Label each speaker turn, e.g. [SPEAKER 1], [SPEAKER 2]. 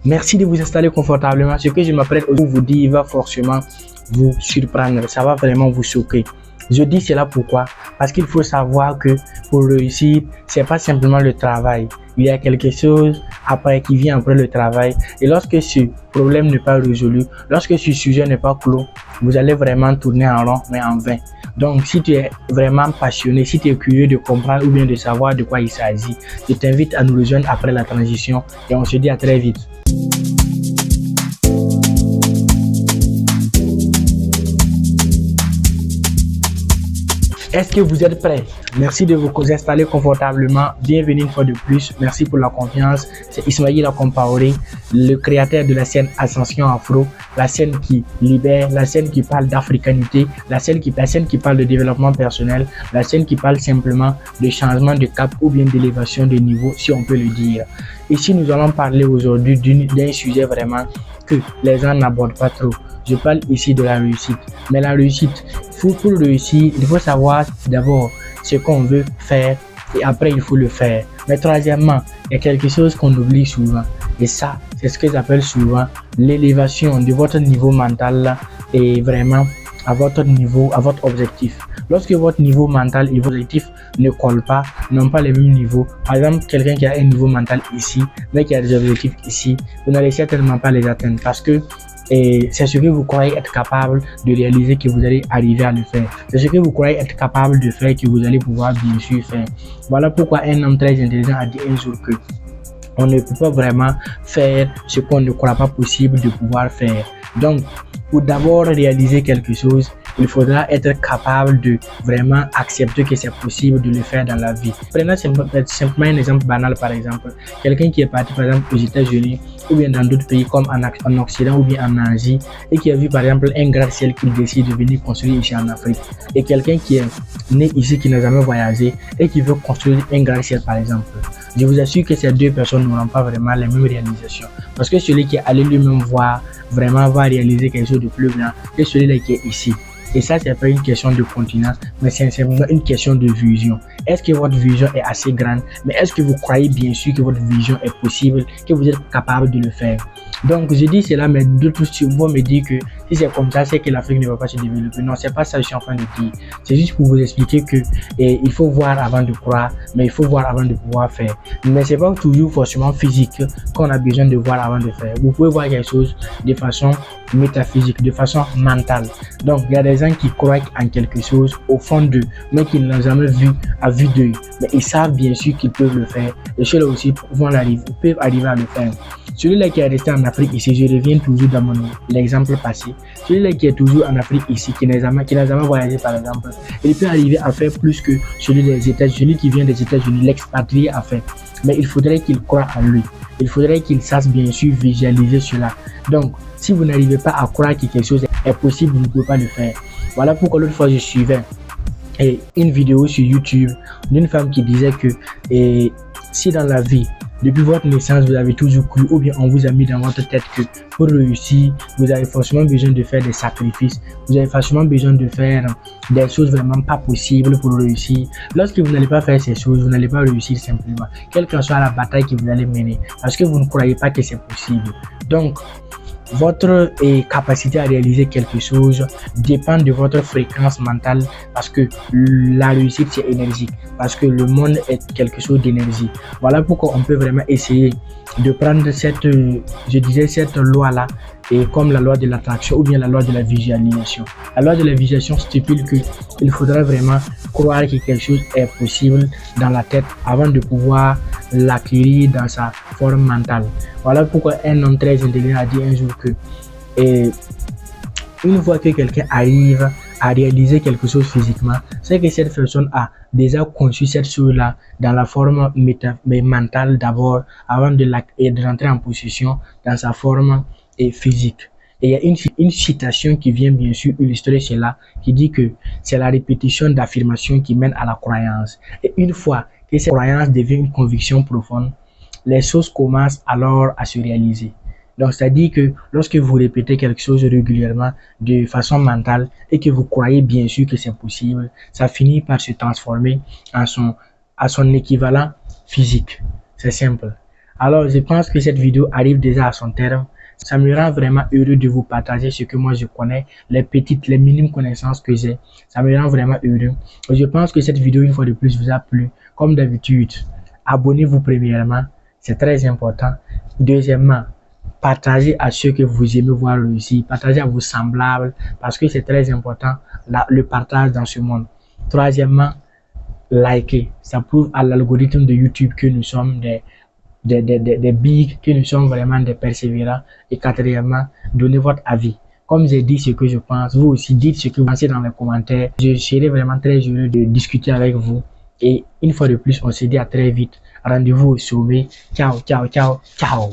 [SPEAKER 1] Merci de vous installer confortablement. Ce que je m'apprête à vous dire va forcément vous surprendre. Ça va vraiment vous choquer. Je dis cela pourquoi? Parce qu'il faut savoir que pour réussir, c'est pas simplement le travail. Il y a quelque chose après qui vient après le travail. Et lorsque ce problème n'est pas résolu, lorsque ce sujet n'est pas clos, vous allez vraiment tourner en rond, mais en vain. Donc, si tu es vraiment passionné, si tu es curieux de comprendre ou bien de savoir de quoi il s'agit, je t'invite à nous rejoindre après la transition et on se dit à très vite. Est-ce que vous êtes prêts? Merci de vous installer confortablement. Bienvenue une fois de plus. Merci pour la confiance. C'est Ismaïla Compaoré, le créateur de la scène Ascension Afro, la scène qui libère, la scène qui parle d'africanité, la scène qui parle de développement personnel, la scène qui parle simplement de changement de cap ou bien d'élévation de niveau, si on peut le dire. Ici, nous allons parler aujourd'hui d'un sujet vraiment que les gens n'abordent pas trop. Je parle ici de la réussite. Mais la réussite, pour réussir, il faut savoir d'abord ce qu'on veut faire et après il faut le faire. Mais troisièmement, il y a quelque chose qu'on oublie souvent. Et ça, c'est ce que j'appelle souvent l'élévation de votre niveau mental et vraiment à votre niveau, à votre objectif. Lorsque votre niveau mental et votre objectif ne collent pas, n'ont pas les mêmes niveaux, par exemple, quelqu'un qui a un niveau mental ici, mais qui a des objectifs ici, vous n'allez certainement pas les atteindre parce que c'est ce que vous croyez être capable de réaliser que vous allez arriver à le faire. C'est ce que vous croyez être capable de faire que vous allez pouvoir bien sûr faire. Voilà pourquoi un homme très intelligent a dit un jour que on ne peut pas vraiment faire ce qu'on ne croit pas possible de pouvoir faire. Donc, pour d'abord réaliser quelque chose, il faudra être capable de vraiment accepter que c'est possible de le faire dans la vie. Prenons simplement un exemple banal, par exemple. Quelqu'un qui est parti, par exemple, aux États-Unis ou bien dans d'autres pays comme en Occident ou bien en Asie et qui a vu, par exemple, un gratte-ciel qu'il décide de venir construire ici en Afrique. Et quelqu'un qui est né ici, qui n'a jamais voyagé et qui veut construire un gratte-ciel, par exemple. Je vous assure que ces deux personnes n'auront pas vraiment les mêmes réalisations. Parce que celui qui est allé lui-même voir, vraiment va réaliser quelque chose de plus grand que celui-là qui est ici. Et ça, c'est pas une question de continent, mais c'est simplement une question de vision. Est-ce que votre vision est assez grande? Mais est-ce que vous croyez bien sûr que votre vision est possible, que vous êtes capable de le faire? Donc, je dis cela, mais d'autres vont me dire que si c'est comme ça, c'est que l'Afrique ne va pas se développer. Non, c'est pas ça que je suis en train de dire. C'est juste pour vous expliquer que il faut voir avant de croire, mais il faut voir avant de pouvoir faire. Mais c'est pas toujours forcément physique qu'on a besoin de voir avant de faire. Vous pouvez voir quelque chose de façon métaphysique, de façon mentale. Donc, il y a des gens qui croient en quelque chose au fond d'eux, mais qu'ils n'ont jamais vu à vue d'œil. Mais ils savent bien sûr qu'ils peuvent le faire. Et ceux-là aussi peuvent arriver à le faire. Celui-là qui est resté en Afrique ici, je reviens toujours dans l'exemple passé. Celui-là qui est toujours en Afrique ici, qui n'a jamais voyagé par exemple, il peut arriver à faire plus que celui des États-Unis, celui qui vient des États-Unis, l'expatrié a fait. Mais il faudrait qu'il croie en lui. Il faudrait qu'il sache bien sûr visualiser cela. Donc, si vous n'arrivez pas à croire que quelque chose est possible, vous ne pouvez pas le faire. Voilà pourquoi l'autre fois je suivais une vidéo sur YouTube d'une femme qui disait que si dans la vie, depuis votre naissance, vous avez toujours cru ou bien on vous a mis dans votre tête que pour réussir, vous avez forcément besoin de faire des sacrifices, vous avez forcément besoin de faire des choses vraiment pas possibles pour réussir. Lorsque vous n'allez pas faire ces choses, vous n'allez pas réussir simplement, quelle que soit la bataille que vous allez mener, parce que vous ne croyez pas que c'est possible. Donc, votre capacité à réaliser quelque chose dépend de votre fréquence mentale parce que la réussite c'est énergique, parce que le monde est quelque chose d'énergie. Voilà pourquoi on peut vraiment essayer de prendre cette loi là et comme la loi de l'attraction ou bien la loi de la visualisation. La loi de la visualisation stipule qu'il faudra vraiment croire que quelque chose est possible dans la tête avant de pouvoir l'acquérir dans sa forme mentale. Voilà pourquoi un homme très intelligent a dit un jour que une fois que quelqu'un arrive à réaliser quelque chose physiquement, c'est que cette personne a déjà conçu cette chose-là dans la forme mentale d'abord avant de rentrer en possession dans sa forme physique. Et il y a une citation qui vient bien sûr illustrer cela, qui dit que c'est la répétition d'affirmations qui mène à la croyance. Et une fois que cette croyance devient une conviction profonde, les choses commencent alors à se réaliser. Donc, c'est-à-dire que lorsque vous répétez quelque chose régulièrement de façon mentale et que vous croyez bien sûr que c'est possible, ça finit par se transformer à son équivalent physique. C'est simple. Alors, je pense que cette vidéo arrive déjà à son terme. Ça me rend vraiment heureux de vous partager ce que moi je connais, les minimes connaissances que j'ai. Ça me rend vraiment heureux. Et je pense que cette vidéo, une fois de plus, vous a plu. Comme d'habitude, abonnez-vous premièrement, c'est très important. Deuxièmement, partagez à ceux que vous aimez voir réussir, partagez à vos semblables, parce que c'est très important, le partage dans ce monde. Troisièmement, likez. Ça prouve à l'algorithme de YouTube que nous sommes des bigs, que nous sommes vraiment des persévérants. Et quatrièmement, donnez votre avis. Comme j'ai dit ce que je pense, vous aussi dites ce que vous pensez dans les commentaires. Je serai vraiment très heureux de discuter avec vous. Et une fois de plus, on se dit à très vite. Rendez-vous au sommet. Ciao, ciao, ciao, ciao.